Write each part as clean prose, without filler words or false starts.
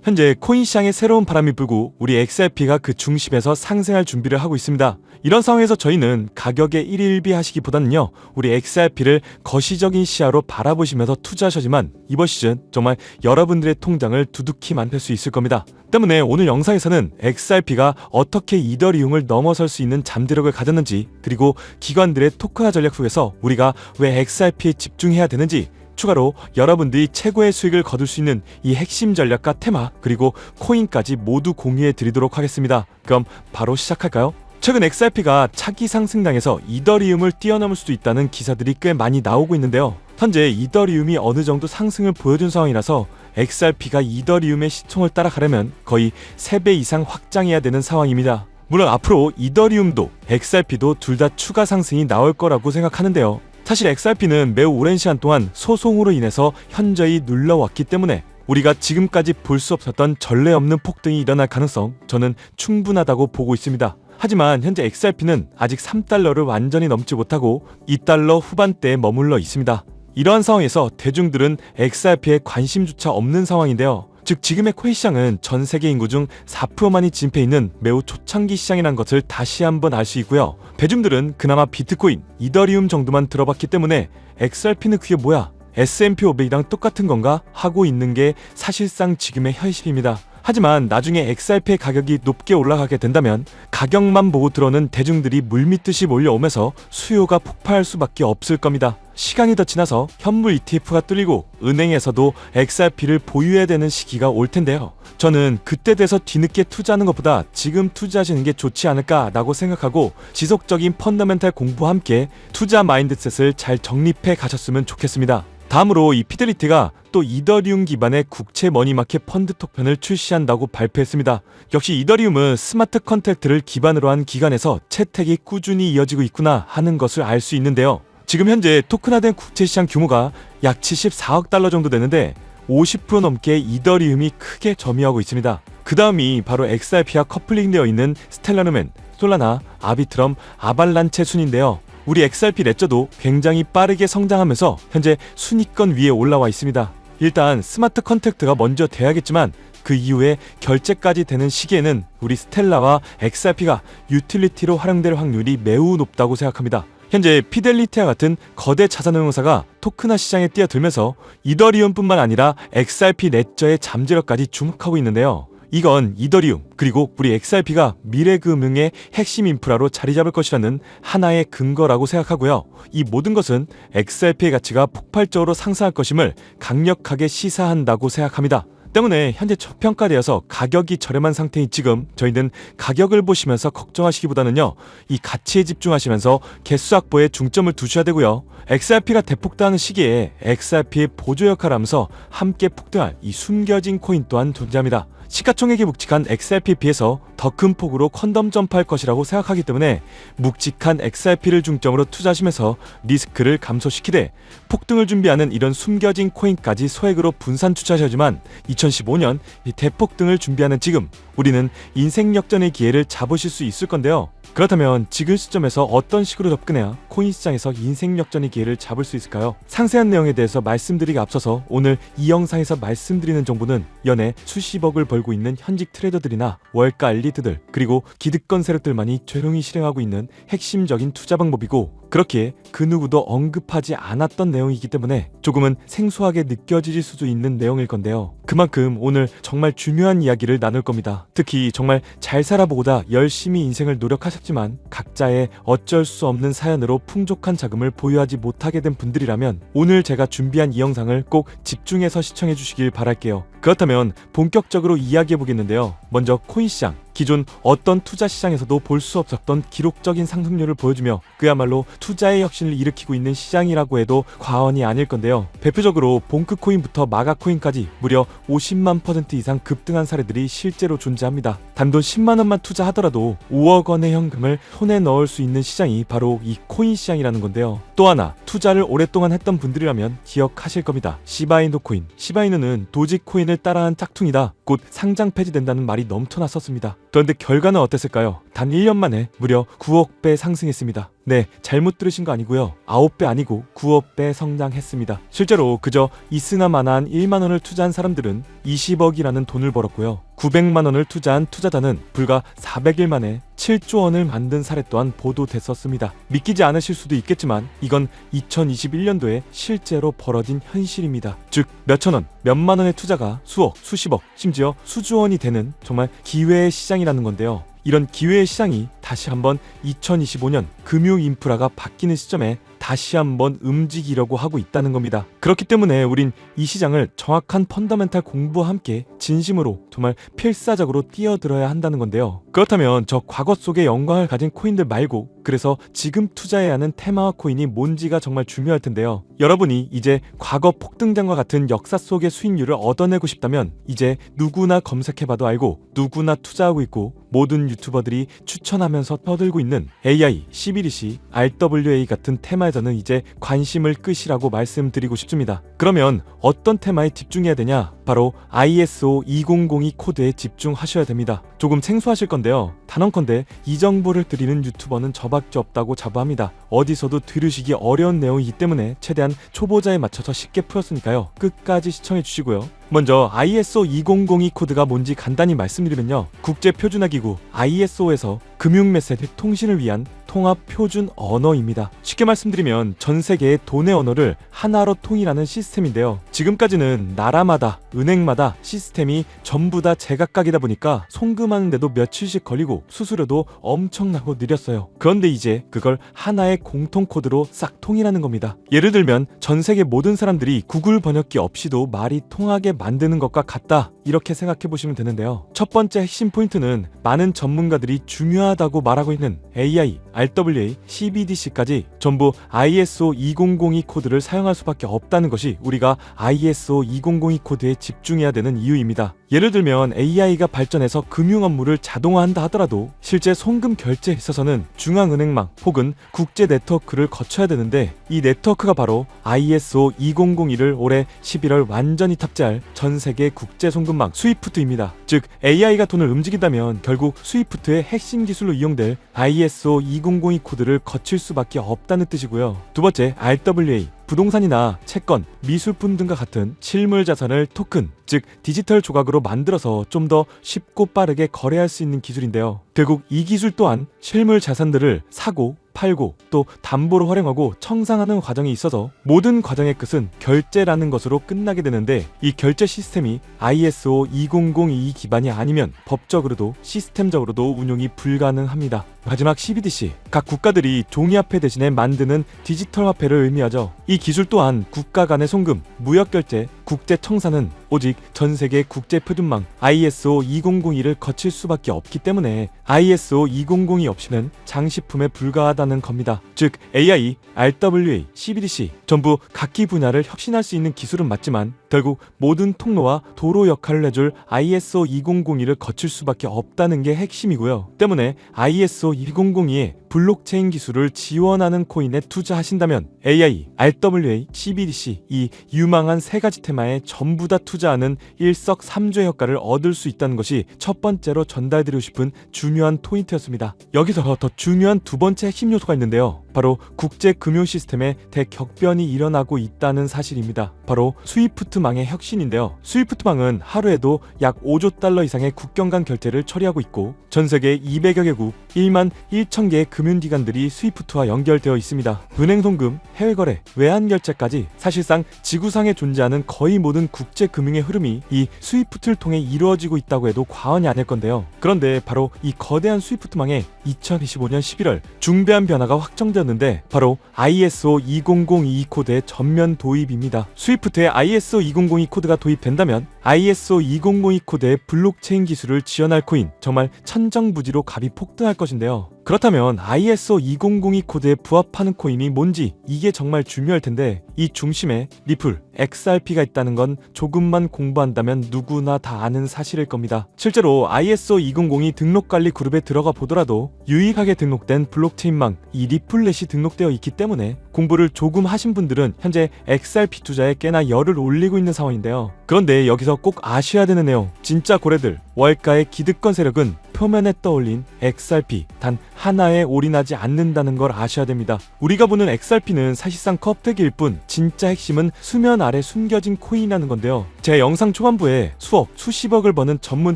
현재 코인 시장에 새로운 바람이 불고 우리 XRP가 그 중심에서 상승할 준비를 하고 있습니다. 이런 상황에서 저희는 가격에 일희일비하시기보다는요, 우리 XRP를 거시적인 시야로 바라보시면서 투자하셔야지만 이번 시즌 정말 여러분들의 통장을 두둑히 만들 수 있을 겁니다. 때문에 오늘 영상에서는 XRP가 어떻게 이더리움을 넘어설 수 있는 잠재력을 가졌는지, 그리고 기관들의 토큰화 전략 속에서 우리가 왜 XRP에 집중해야 되는지, 추가로 여러분들이 최고의 수익을 거둘 수 있는 이 핵심 전략과 테마, 그리고 코인까지 모두 공유해 드리도록 하겠습니다. 그럼 바로 시작할까요? 최근 XRP가 차기 상승장에서 이더리움을 뛰어넘을 수도 있다는 기사들이 꽤 많이 나오고 있는데요. 현재 이더리움이 어느 정도 상승을 보여준 상황이라서 XRP가 이더리움의 시총을 따라가려면 거의 3배 이상 확장해야 되는 상황입니다. 물론 앞으로 이더리움도 XRP도 둘 다 추가 상승이 나올 거라고 생각하는데요. 사실 XRP는 매우 오랜 시간 동안 소송으로 인해서 현저히 눌러왔기 때문에 우리가 지금까지 볼 수 없었던 전례 없는 폭등이 일어날 가능성, 저는 충분하다고 보고 있습니다. 하지만 현재 XRP는 아직 3달러를 완전히 넘지 못하고 2달러 후반대에 머물러 있습니다. 이러한 상황에서 대중들은 XRP에 관심조차 없는 상황인데요. 즉 지금의 코인 시장은 전 세계 인구 중 4%만이 진입해 있는 매우 초창기 시장이라는 것을 다시 한번 알 수 있고요. 대중들은 그나마 비트코인, 이더리움 정도만 들어봤기 때문에 XRP는 그게 뭐야? S&P 500이랑 똑같은 건가? 하고 있는 게 사실상 지금의 현실입니다. 하지만 나중에 XRP의 가격이 높게 올라가게 된다면 가격만 보고 들어오는 대중들이 물밀듯이 몰려오면서 수요가 폭발할 수밖에 없을 겁니다. 시간이 더 지나서 현물 ETF가 뚫리고 은행에서도 XRP를 보유해야 되는 시기가 올 텐데요. 저는 그때 돼서 뒤늦게 투자하는 것보다 지금 투자하시는 게 좋지 않을까라고 생각하고 지속적인 펀더멘탈 공부와 함께 투자 마인드셋을 잘 정립해 가셨으면 좋겠습니다. 다음으로 이 피델리티가 또 이더리움 기반의 국채 머니마켓 펀드 토큰을 출시한다고 발표했습니다. 역시 이더리움은 스마트 컨트랙트를 기반으로 한 기관에서 채택이 꾸준히 이어지고 있구나 하는 것을 알 수 있는데요. 지금 현재 토큰화된 국채 시장 규모가 약 74억 달러 정도 되는데 50% 넘게 이더리움이 크게 점유하고 있습니다. 그 다음이 바로 XRP와 커플링되어 있는 스텔라르멘, 솔라나, 아비트럼, 아발란체 순인데요. 우리 XRP 레저도 굉장히 빠르게 성장하면서 현재 순위권 위에 올라와 있습니다. 일단 스마트 컨택트가 먼저 돼야겠지만 그 이후에 결제까지 되는 시기에는 우리 스텔라와 XRP가 유틸리티로 활용될 확률이 매우 높다고 생각합니다. 현재 피델리티와 같은 거대 자산운용사가 토큰화 시장에 뛰어들면서 이더리움뿐만 아니라 XRP 레저의 잠재력까지 주목하고 있는데요. 이건 이더리움 그리고 우리 XRP가 미래금융의 핵심 인프라로 자리 잡을 것이라는 하나의 근거라고 생각하고요. 이 모든 것은 XRP의 가치가 폭발적으로 상승할 것임을 강력하게 시사한다고 생각합니다. 때문에 현재 저평가되어서 가격이 저렴한 상태인 지금 저희는 가격을 보시면서 걱정하시기보다는요, 이 가치에 집중하시면서 개수 확보에 중점을 두셔야 되고요. XRP가 대폭등하는 시기에 XRP의 보조 역할을 하면서 함께 폭등할 이 숨겨진 코인 또한 존재합니다. 시가총액이 묵직한 XRP에 비해서 더 큰 폭으로 퀀덤 점프할 것이라고 생각하기 때문에 묵직한 XRP를 중점으로 투자하시면서 리스크를 감소시키되 폭등을 준비하는 이런 숨겨진 코인까지 소액으로 분산 투자하셔야지만 2015년 이 대폭등을 준비하는 지금 우리는 인생 역전의 기회를 잡으실 수 있을 건데요. 그렇다면 지금 시점에서 어떤 식으로 접근해야 코인 시장에서 인생 역전의 기회를 잡을 수 있을까요? 상세한 내용에 대해서 말씀드리기 앞서서 오늘 이 영상에서 말씀드리는 정보는 연에 수십억을 벌고 있는 현직 트레이더들이나 월가 엘리트들 그리고 기득권 세력들만이 조용히 실행하고 있는 핵심적인 투자 방법이고, 그렇게 그 누구도 언급하지 않았던 내용이기 때문에 조금은 생소하게 느껴질 수도 있는 내용일 건데요. 그만큼 오늘 정말 중요한 이야기를 나눌 겁니다. 특히 정말 잘 살아보고자 열심히 인생을 노력하셨지만 각자의 어쩔 수 없는 사연으로 풍족한 자금을 보유하지 못하게 된 분들이라면 오늘 제가 준비한 이 영상을 꼭 집중해서 시청해 주시길 바랄게요. 그렇다면 본격적으로 이야기해 보겠는데요. 먼저 코인 시장, 기존 어떤 투자 시장에서도 볼 수 없었던 기록적인 상승률을 보여주며 그야말로 투자의 혁신을 일으키고 있는 시장이라고 해도 과언이 아닐 건데요. 대표적으로 봉크코인부터 마가코인까지 무려 50만 % 이상 급등한 사례들이 실제로 존재합니다. 단돈 10만 원만 투자하더라도 5억 원의 현금을 손에 넣을 수 있는 시장이 바로 이 코인 시장이라는 건데요. 또 하나, 투자를 오랫동안 했던 분들이라면 기억하실 겁니다. 시바이누 코인. 시바이누는 도지코인을 따라한 짝퉁이다. 곧 상장 폐지된다는 말이 넘쳐났었습니다. 그런데 결과는 어땠을까요? 단 1년 만에 무려 9억 배 상승했습니다. 네, 잘못 들으신 거 아니고요. 9배 아니고 9억 배 성장했습니다. 실제로 그저 있으나마나한 1만 원을 투자한 사람들은 20억이라는 돈을 벌었고요. 900만 원을 투자한 투자자는 불과 400일 만에 7조 원을 만든 사례 또한 보도됐었습니다. 믿기지 않으실 수도 있겠지만 이건 2021년도에 실제로 벌어진 현실입니다. 즉 몇천 원, 몇만 원의 투자가 수억, 수십억, 심지어 수조 원이 되는 정말 기회의 시장이라는 건데요. 이런 기회의 시장이 다시 한번 2025년 금융 인프라가 바뀌는 시점에 다시 한번 움직이려고 하고 있다는 겁니다. 그렇기 때문에 우린 이 시장을 정확한 펀더멘탈 공부와 함께 진심으로 정말 필사적으로 뛰어들어야 한다는 건데요. 그렇다면 저 과거 속의 영광을 가진 코인들 말고 그래서 지금 투자해야 하는 테마와 코인이 뭔지가 정말 중요할 텐데요. 여러분이 이제 과거 폭등장과 같은 역사 속의 수익률을 얻어내고 싶다면 이제 누구나 검색해봐도 알고 누구나 투자하고 있고 모든 유튜버들이 추천하면서 떠들고 있는 AI, CBDC, RWA 같은 테마에서는 이제 관심을 끄시라고 말씀드리고 싶습니다. 그러면 어떤 테마에 집중해야 되냐? 바로 ISO 2002 코드에 집중하셔야 됩니다. 조금 생소하실 건데요. 단언컨대 이 정보를 드리는 유튜버는 저밖에 없다고 자부합니다. 어디서도 들으시기 어려운 내용이기 때문에 최대한 초보자에 맞춰서 쉽게 풀었으니까요. 끝까지 시청해 주시고요. 먼저 ISO 2002 코드가 뭔지 간단히 말씀드리면요. 국제표준화기구 ISO에서 금융메시지 통신을 위한 통합 표준 언어입니다. 쉽게 말씀드리면 전 세계의 돈의 언어를 하나로 통일하는 시스템인데요. 지금까지는 나라마다 은행마다 시스템이 전부 다 제각각이다 보니까 송금하는데도 며칠씩 걸리고 수수료도 엄청나고 느렸어요. 그런데 이제 그걸 하나의 공통 코드로 싹 통일하는 겁니다. 예를 들면 전 세계 모든 사람들이 구글 번역기 없이도 말이 통하게 만드는 것과 같다, 이렇게 생각해 보시면 되는데요. 첫 번째 핵심 포인트는 많은 전문가들이 중요하다고 말하고 있는 AI, RWA, CBDC까지 전부 ISO 2002 코드를 사용할 수밖에 없다는 것이 우리가 ISO 2002 코드에 집중해야 되는 이유입니다. 예를 들면 AI가 발전해서 금융 업무를 자동화한다 하더라도 실제 송금 결제에 있어서는 중앙은행망 혹은 국제 네트워크를 거쳐야 되는데 이 네트워크가 바로 ISO 2001을 올해 11월 완전히 탑재할 전 세계 국제 송금망 스위프트입니다. 즉 AI가 돈을 움직인다면 결국 스위프트의 핵심 기술로 이용될 ISO 2002 코드를 거칠 수밖에 없다는 뜻이고요. 두 번째, RWA. 부동산이나 채권, 미술품 등과 같은 실물 자산을 토큰, 즉 디지털 조각으로 만들어서 좀 더 쉽고 빠르게 거래할 수 있는 기술인데요. 결국 이 기술 또한 실물 자산들을 사고 팔고 또 담보로 활용하고 청산하는 과정에 있어서 모든 과정의 끝은 결제라는 것으로 끝나게 되는데 이 결제 시스템이 ISO 2002 기반이 아니면 법적으로도 시스템적으로도 운용이 불가능합니다. 마지막 CBDC, 각 국가들이 종이화폐 대신에 만드는 디지털 화폐를 의미하죠. 이 기술 또한 국가 간의 송금, 무역결제, 국제 청산은 오직 전 세계 국제 표준망 ISO 2002를 거칠 수밖에 없기 때문에 ISO 2002 없이는 장식품에 불과하다는 겁니다. 즉 AI, RWA, CBDC 전부 각기 분야를 혁신할 수 있는 기술은 맞지만 결국 모든 통로와 도로 역할을 해줄 ISO 2002를 거칠 수밖에 없다는 게 핵심이고요. 때문에 ISO 2002의 블록체인 기술을 지원하는 코인에 투자하신다면 AI, RWA, CBDC 이 유망한 세 가지 테마에 전부 다 투자하는 일석삼조의 효과를 얻을 수 있다는 것이 첫 번째로 전달드리고 싶은 중요한 포인트였습니다. 여기서 더 중요한 두 번째 핵심 요소가 있는데요. 바로 국제 금융 시스템에 대격변이 일어나고 있다는 사실입니다. 바로 스위프트망의 혁신인데요. 스위프트망은 하루에도 약 5조 달러 이상의 국경 간 결제를 처리하고 있고 전 세계 200여 개국 1만 1천 개의 금융기관들이 스위프트와 연결되어 있습니다. 은행 송금, 해외 거래, 외환 결제까지 사실상 지구상에 존재하는 거의 모든 국제 금융의 흐름이 이 스위프트를 통해 이루어지고 있다고 해도 과언이 아닐 건데요. 그런데 바로 이 거대한 스위프트망에 2025년 11월 중대한 변화가 확정되었는데 바로 ISO 2002 코드의 전면 도입입니다. 스위프트에 ISO 2002 코드가 도입된다면 ISO 2002 코드의 블록체인 기술을 지원할 코인 정말 천정부지로 값이 폭등할 것인데요. 그렇다면 ISO 2002 코드에 부합하는 코인이 뭔지 이게 정말 중요할 텐데 이 중심에 리플, XRP가 있다는 건 조금만 공부한다면 누구나 다 아는 사실일 겁니다. 실제로 ISO 2002 등록관리 그룹에 들어가 보더라도 유익하게 등록된 블록체인망 이 리플렛이 등록되어 있기 때문에 공부를 조금 하신 분들은 현재 XRP 투자에 꽤나 열을 올리고 있는 상황인데요. 그런데 여기서 꼭 아셔야 되는 내용, 진짜 고래들, 월가의 기득권 세력은 표면에 떠올린 XRP 단 하나에 올인하지 않는다는 걸 아셔야 됩니다. 우리가 보는 XRP는 사실상 껍데기일 뿐 진짜 핵심은 수면 아래 숨겨진 코인이라는 건데요. 제 영상 초반부에 수억, 수십억을 버는 전문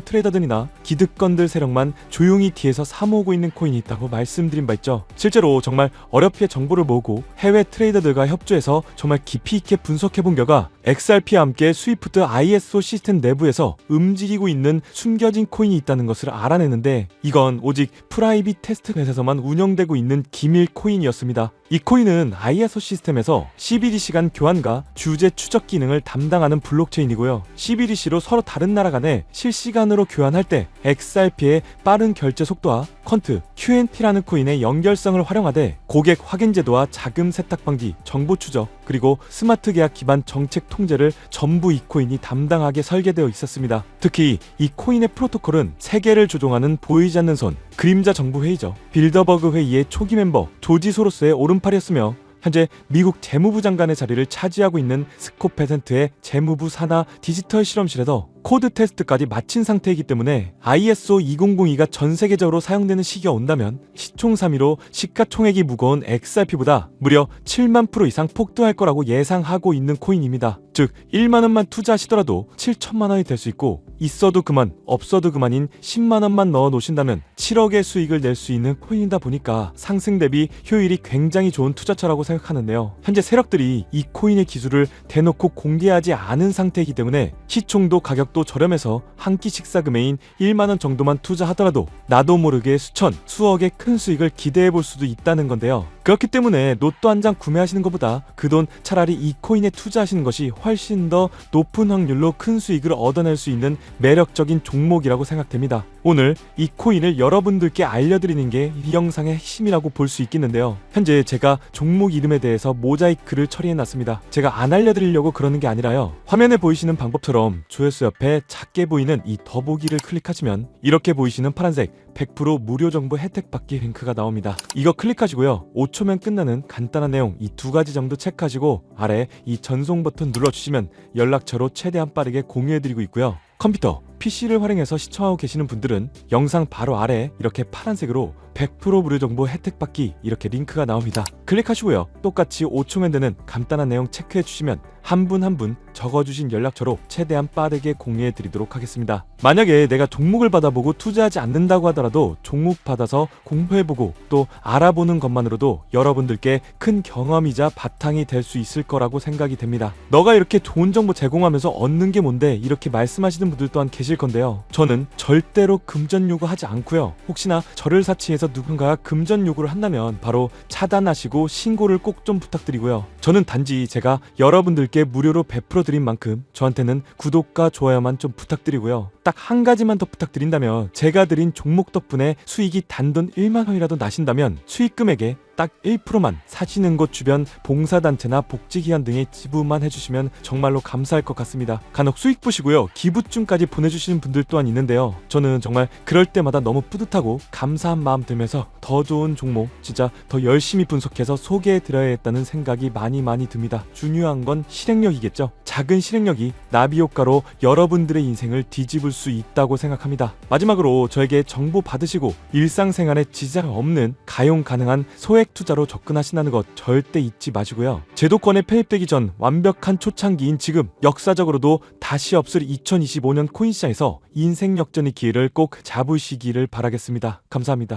트레이더들이나 기득권들 세력만 조용히 뒤에서 사모으고 있는 코인이 있다고 말씀드린 바 있죠. 실제로 정말 어렵게 정보를 모으고 해외 트레이더들과 협조해서 정말 깊이 있게 분석해본 결과 XRP와 함께 스위프트 ISO 시스템 내부에서 움직이고 있는 숨겨진 코인이 있다는 것을 알아내는데, 이건 오직 프라이빗 테스트넷에서만 운영되고 있는 기밀 코인이었습니다. 이 코인은 ISO 시스템에서 CBDC 간 교환과 주제 추적 기능을 담당하는 블록체인이고요. CBDC로 서로 다른 나라 간에 실시간으로 교환할 때 XRP의 빠른 결제 속도와 퀀트, QNT라는 코인의 연결성을 활용하되 고객 확인 제도와 자금 세탁 방지, 정보 추적, 그리고 스마트 계약 기반 정책 통제를 전부 이 코인이 담당하게 설계되어 있었습니다. 특히 이 코인의 프로토콜은 세계를 조종하는 보이지 않는 손, 그림자 정부 회의죠. 빌더버그 회의의 초기 멤버 조지 소로스의 오른팔이었으며 현재 미국 재무부 장관의 자리를 차지하고 있는 스콧 베센트의 재무부 산하 디지털 실험실에서 코드 테스트까지 마친 상태이기 때문에 ISO 2002가 전 세계적으로 사용되는 시기가 온다면 시총삼위로 시가총액이 무거운 XRP보다 무려 7만 프로 이상 폭등할 거라고 예상하고 있는 코인입니다. 즉 1만 원만 투자하시더라도 7천만 원이 될 수 있고, 있어도 그만 없어도 그만인 10만 원만 넣어 놓으신다면 7억의 수익을 낼 수 있는 코인이다 보니까 상승 대비 효율이 굉장히 좋은 투자처라고 생각하는데요. 현재 세력들이 이 코인의 기술을 대놓고 공개하지 않은 상태이기 때문에 시총도 가격도 저렴해서 한 끼 식사 금액인 1만 원 정도만 투자하더라도 나도 모르게 수천, 수억의 큰 수익을 기대해 볼 수도 있다는 건데요. 그렇기 때문에 로또 한 장 구매하시는 것보다 그 돈 차라리 이 코인에 투자하시는 것이 훨씬 더 높은 확률로 큰 수익을 얻어낼 수 있는 매력적인 종목이라고 생각됩니다. 오늘 이 코인을 여러분들께 알려드리는 게 이 영상의 핵심이라고 볼 수 있겠는데요. 현재 제가 종목 이름에 대해서 모자이크를 처리해놨습니다. 제가 안 알려드리려고 그러는 게 아니라요. 화면에 보이시는 방법처럼 조회수 옆에 작게 보이는 이 더보기를 클릭하시면 이렇게 보이시는 파란색 100% 무료 정보 혜택 받기 링크가 나옵니다. 이거 클릭하시고요. 5초면 끝나는 간단한 내용 이 두 가지 정도 체크하시고 아래 이 전송 버튼 눌러주시면 연락처로 최대한 빠르게 공유해드리고 있고요. 컴퓨터, PC를 활용해서 시청하고 계시는 분들은 영상 바로 아래 이렇게 파란색으로 100% 무료 정보 혜택 받기 이렇게 링크가 나옵니다. 클릭하시고요. 똑같이 5초면 되는 간단한 내용 체크해 주시면 한 분 한 분 적어주신 연락처로 최대한 빠르게 공유해 드리도록 하겠습니다. 만약에 내가 종목을 받아보고 투자하지 않는다고 하더라도 종목 받아서 공부해보고 또 알아보는 것만으로도 여러분들께 큰 경험이자 바탕이 될 수 있을 거라고 생각이 됩니다. 너가 이렇게 좋은 정보 제공하면서 얻는 게 뭔데, 이렇게 말씀하시는 분들 또한 계실 건데요. 저는 절대로 금전 요구하지 않고요. 혹시나 저를 사치해서 누군가가 금전 요구를 한다면 바로 차단하시고 신고를 꼭 좀 부탁드리고요. 저는 단지 제가 여러분들께 무료로 베풀어 드린 만큼 저한테는 구독과 좋아요만 좀 부탁드리고요. 딱 한 가지만 더 부탁드린다면, 제가 드린 종목 덕분에 수익이 단돈 1만 원이라도 나신다면 수익 금액에 딱 1%만 사시는 곳 주변 봉사단체나 복지기관 등에 지불만 해주시면 정말로 감사할 것 같습니다. 간혹 수익 보시고요, 기부증까지 보내주시는 분들 또한 있는데요. 저는 정말 그럴 때마다 너무 뿌듯하고 감사한 마음 들면서 더 좋은 종목 진짜 더 열심히 분석해서 소개해드려야겠다는 생각이 많이 듭니다. 중요한 건 실행력이겠죠. 작은 실행력이 나비 효과로 여러분들의 인생을 뒤집을 수 있다고 생각합니다. 마지막으로 저에게 정보 받으시고 일상생활에 지장 없는 가용 가능한 소액 투자로 접근하신다는 것 절대 잊지 마시고요. 제도권에 폐입되기 전 완벽한 초창기인 지금, 역사적으로도 다시 없을 2025년 코인 시장에서 인생 역전의 기회를 꼭 잡으시기를 바라겠습니다. 감사합니다.